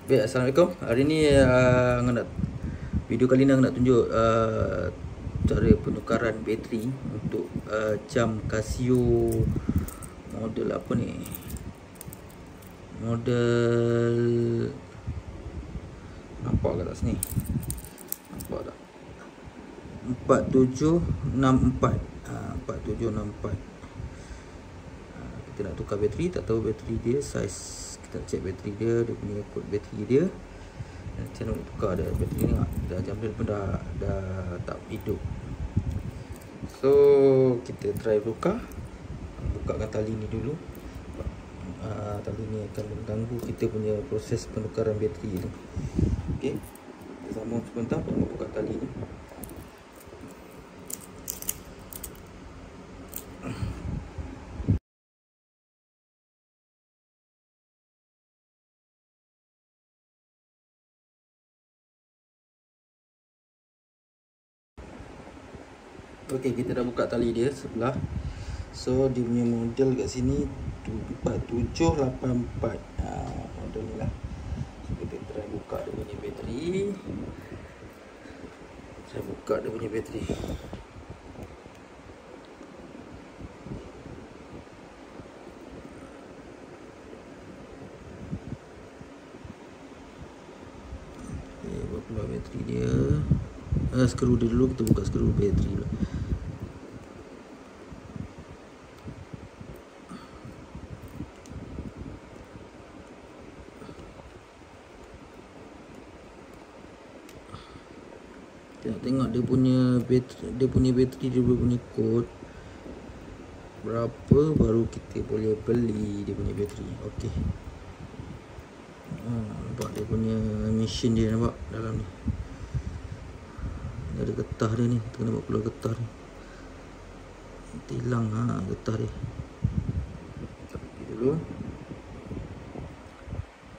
Baik, Assalamualaikum. Hari ni video kali ni aku nak tunjuk cara penukaran bateri untuk jam Casio model apa ni? Model nampak kat atas ni? Nampak tak? 4764. 4764. Kita nak tukar bateri, tak tahu bateri dia size. Kita cek bateri dia punya kod bateri dia. Nanti nak tukar dia bateri ni, dah jam dia pun dah tak hidup. So kita try bukakan tali ni dulu. Tali ni akan mengganggu kita punya proses penukaran bateri ni. Okey, kita sambung sebentar untuk buka tali ni. Okey, kita dah buka tali dia sebelah. So dia punya model kat sini 4784. Model ni lah. So kita try buka dia punya bateri. Saya buka dia punya bateri. Okey, buat keluar bateri dia. Skru dia dulu, kita buka skru bateri dulu. Tengok dia punya bateri, dia punya kod berapa baru kita boleh beli dia punya bateri. Okey. Nampak dia punya mesin dia, nampak dalam ni. Ada getah dia ni, kita kena buat keluar getah ni. Nanti hilang getah dia. Copy dulu.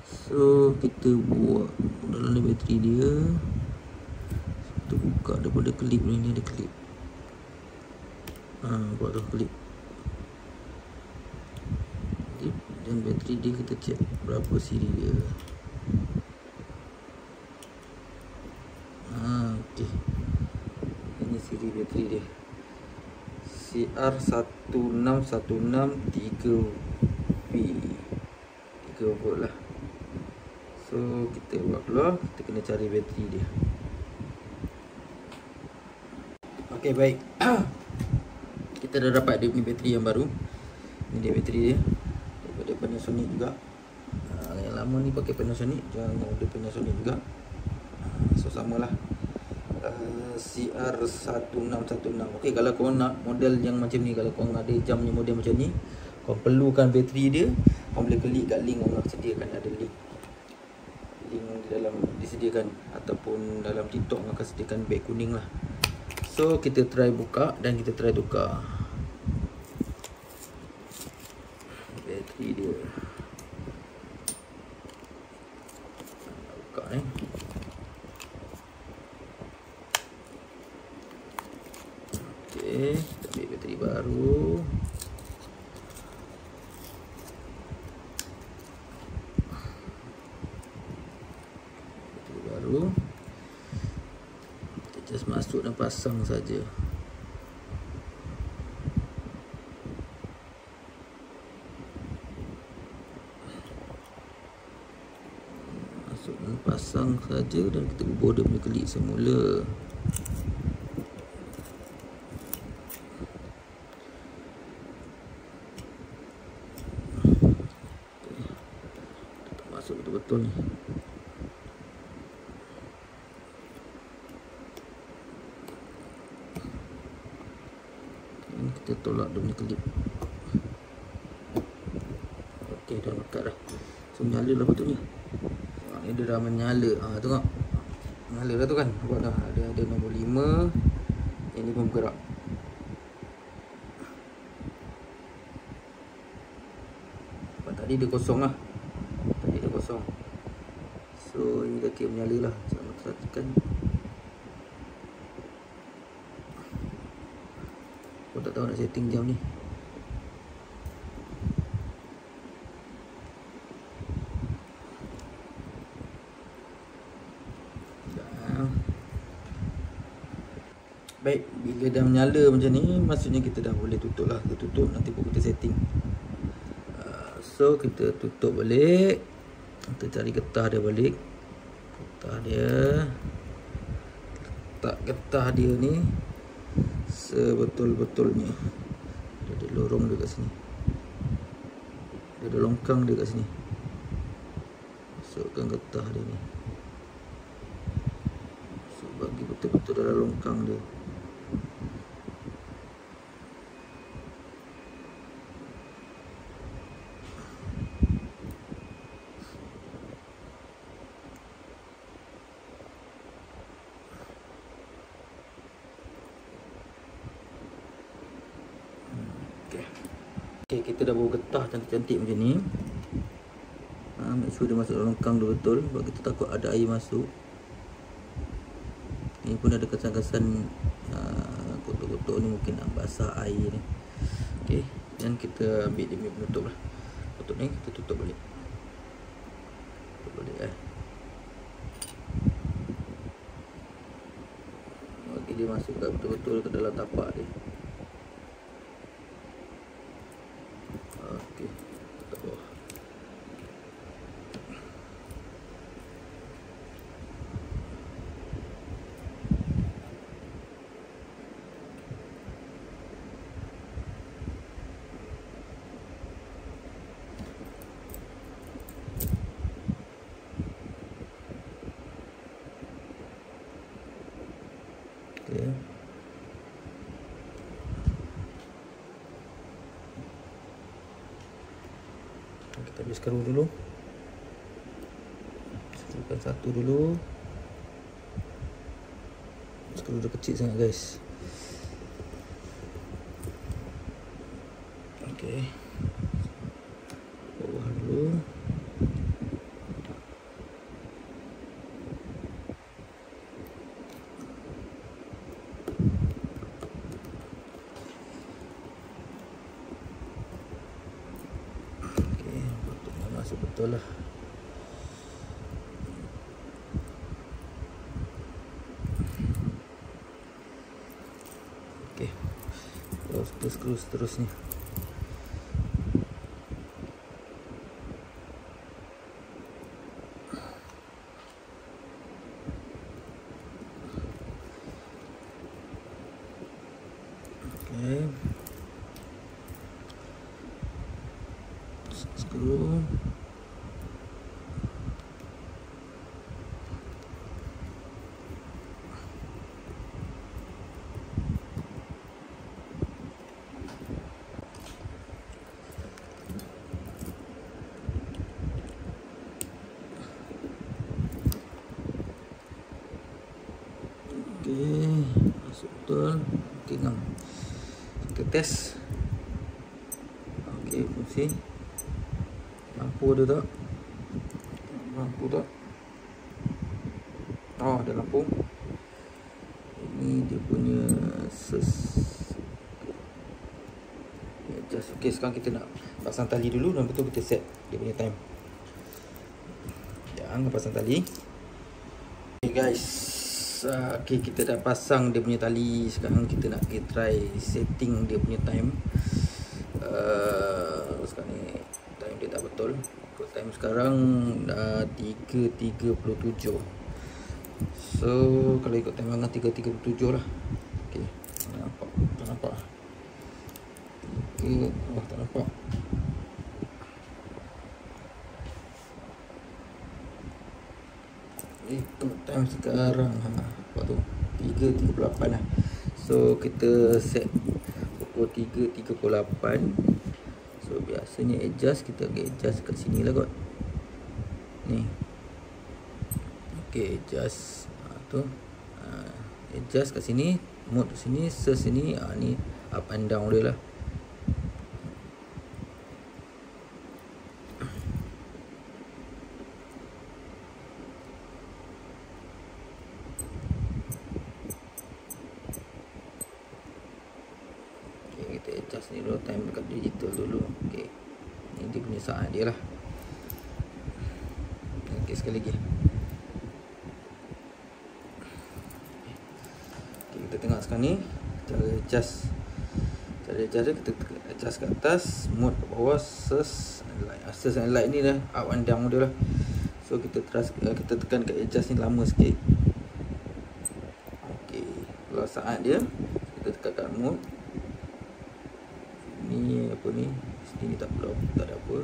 So kita buat dalam ni bateri dia. Kita buka daripada klip ni, ada klip. Buat tu klip. Dan bateri dia kita cek berapa siri dia. Okey. Ini siri bateri dia. CR1616 3V. 3 volt lah. So kita buat keluar, kita kena cari bateri dia. Okey, baik. Kita dah dapat dia punya bateri yang baru. Ini dia bateri dia. Daripada Panasonic juga. Yang lama ni pakai Panasonic, jangan order Panasonic juga. So samalah. CR1616. Okey, kalau korang nak model yang macam ni, kalau korang ada jam ni model macam ni, korang perlukan bateri dia, korang boleh klik kat link orang sediakan, ada link di dalam disediakan, ataupun dalam TikTok akan sediakan beg kuning lah. So kita try buka dan kita try tukar bateri dia. Buka ni. Okey, kita ambil bateri baru. Bateri baru. Kita just masuk dan pasang saja. Masuk dan pasang saja, dan kita ubah dia punya kelip semula. Masuk betul-betul ni. Ini kita tolak dia punya kelip. Okey, dah lekat dah. So nyala lah patutnya. Ini dia dah menyala. Tengok. Menyala dah tu kan. Nampak dah. Ada nombor 5. Yang ni pun bergerak. Sebab tadi dia kosong lah. Tadi dia kosong. So ini dah kira menyala lah. Jangan perhatikan. Aku tak tahu nak setting jam ni. Baik, bila dah menyala macam ni, maksudnya kita dah boleh tutup lah. Kita tutup, nanti pun kita setting. So kita tutup balik. Kita cari getah dia balik. Getah dia, letak getah dia ni sebetul-betulnya. Dia ada lorong dia kat sini, dia ada longkang dia kat sini. Masukkan getah dia ni, so bagi betul-betul dalam longkang dia. Okay, kita dah bawa getah cantik-cantik macam ni. Make sure dia masuk dalam longkang dia betul, sebab kita takut ada air masuk. Ni pun ada kesan-kesan kotak-kotak ni mungkin nak basah air ni. Okay, dan kita ambil dia punya penutup lah. Kotak ni kita tutup balik. Tutup balik bagi dia masuk kat betul-betul ke dalam tapak dia. Okey, tak bawah. Okey. Kita ambil skru dulu. Skrukan satu dulu. Skru dia kecil sangat guys. Okey. Bawah dulu. Masuk betul lah. Okey, terus skru seterusnya. Okey, skru. Okey, masuk betul. Okey, ngam. Kita test. Okey, fungsi. Lampu ada tak? Lampu tak? Oh, ada lampu. Ini dia punya adjust. Okey, sekarang kita nak pasang tali dulu dan betul kita set dia punya time. Jangan pasang tali. Okay guys, okay, kita dah pasang dia punya tali. Sekarang kita nak pergi try setting dia punya time. Sekarang ni time dia tak betul. Time sekarang dah 3.37. So kalau ikut time dengan 3.37 lah. Okay, tak nampak. Tak nampak. Okay, oh tak nampak. Ikut time sekarang, apa tu, 3.38 lah. So kita set pukul 3.38. So biasanya adjust, kita akan adjust kat sini lah kot. Ni. Okay, adjust tu. Adjust kat sini, mode kat sini, search sini, ni up and down dia lah. Kita adjust ni dulu, time dekat digital dulu. Okey, ni dia punya saat dia lah. Okey, sekali lagi. Okey, kita tengok sekarang ni cara adjust dia, kita adjust kat atas, mode kat bawah, search and light ni dah up and down dia lah. So kita tekan kat adjust ni lama sikit. Okey, kalau saat dia kita tekan kat mode ni, apa ni, sini tak ada apa.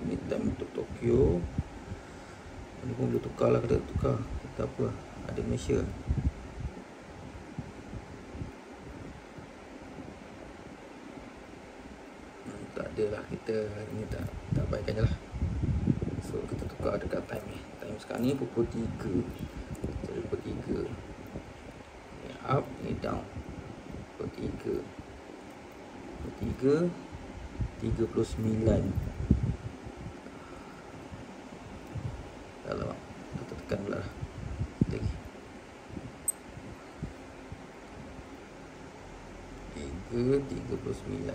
Ini time untuk Tokyo. Ni pun boleh tukar lah, kita tukar. Tak apa, ada Malaysia. Tak ada lah, kita ni tak baikkan je lah. So kita tukar dekat time ni. Time sekarang ni pukul 3. Jadi pukul 3. Ni up, ni down. Pukul 3. Pukul 3 39. Kalau kita tekan pula lah. Lagi 3:39.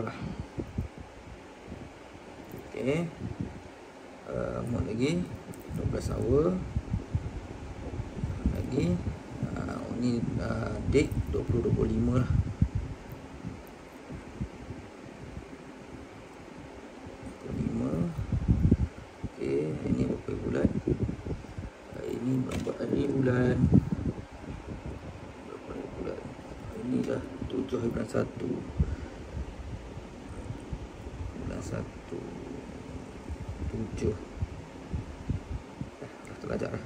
lah. Okey. Mode lagi 12 hour. Lagi ni date 2025 lah. 25. Okey, ini berapa bulan? Ini berapa hari bulan? Berapa hari bulan? Ini dah 7 hari bulan 1. Bulan 1 7. Dah terlajak lah.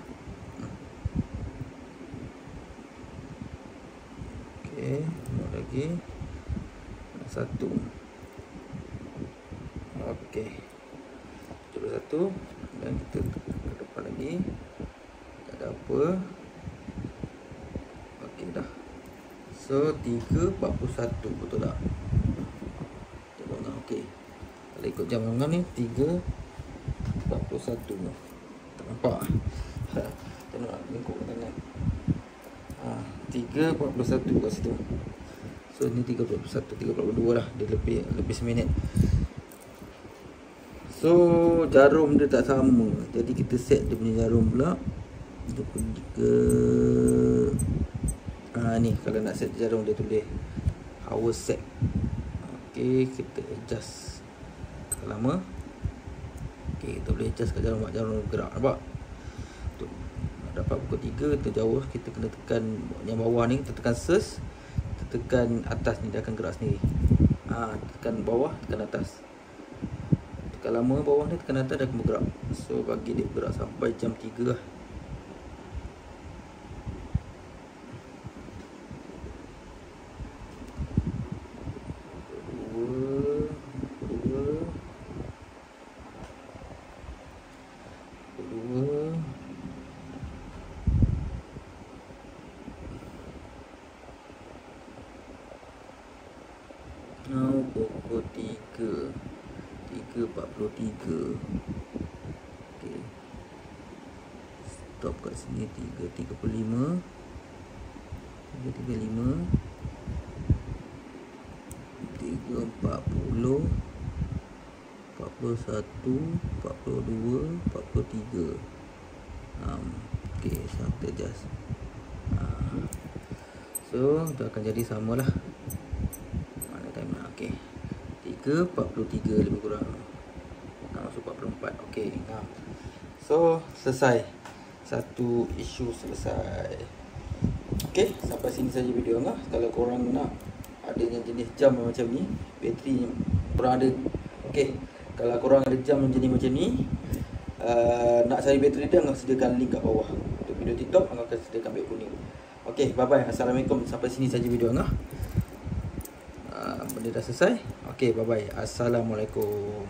Okey, buat lagi 1. Okey, 71. Dan kita ke depan lagi. Tak ada apa. Okey dah. So 3:41, betul tak? Tengok lah. Okey, kalau ikut jam tangan ni 3:41. Tak nampak? Tengok lah, lingkup tangan. 3:41 kat situ. So ni 3:41, 3:42 lah. Dia lebih seminit. So jarum dia tak sama. Jadi kita set dia punya jarum pula. Kita pergi ke ni, kalau nak set jarum dia tulis hour set. Okey, kita adjust lama. Okey, kita boleh adjust kat jarum bergerak. Nampak? Dapat pukul 3 kita jauh, kita kena tekan yang bawah ni, kita tekan search, kita tekan atas ni, dia akan gerak sendiri. Tekan bawah, tekan atas, tekan lama bawah ni, tekan atas, dia akan bergerak. So bagi dia bergerak sampai jam 3 lah. Pukul 3:43. Okey, stop kat sini 3:35. 3:35, 3:40, 41, 42, 43. Okey, sampai adjust. So dia akan jadi samalah. Mana time nak? Okey, 3:43 lebih kurang. Masuk 44. Okey. So selesai. Satu isu selesai. Okey, sampai sini saja video ngah. Kalau korang nak adanya jenis jam macam ni, bateri korang ada. Okey, kalau korang ada jam jenis macam ni, nak cari bateri dia, Angah sediakan link kat bawah. Untuk video TikTok, Angah akan sediakan beg kuning. Okey, bye bye. Assalamualaikum. Sampai sini saja video Angah. Benda dah selesai. Okey, bye bye. Assalamualaikum.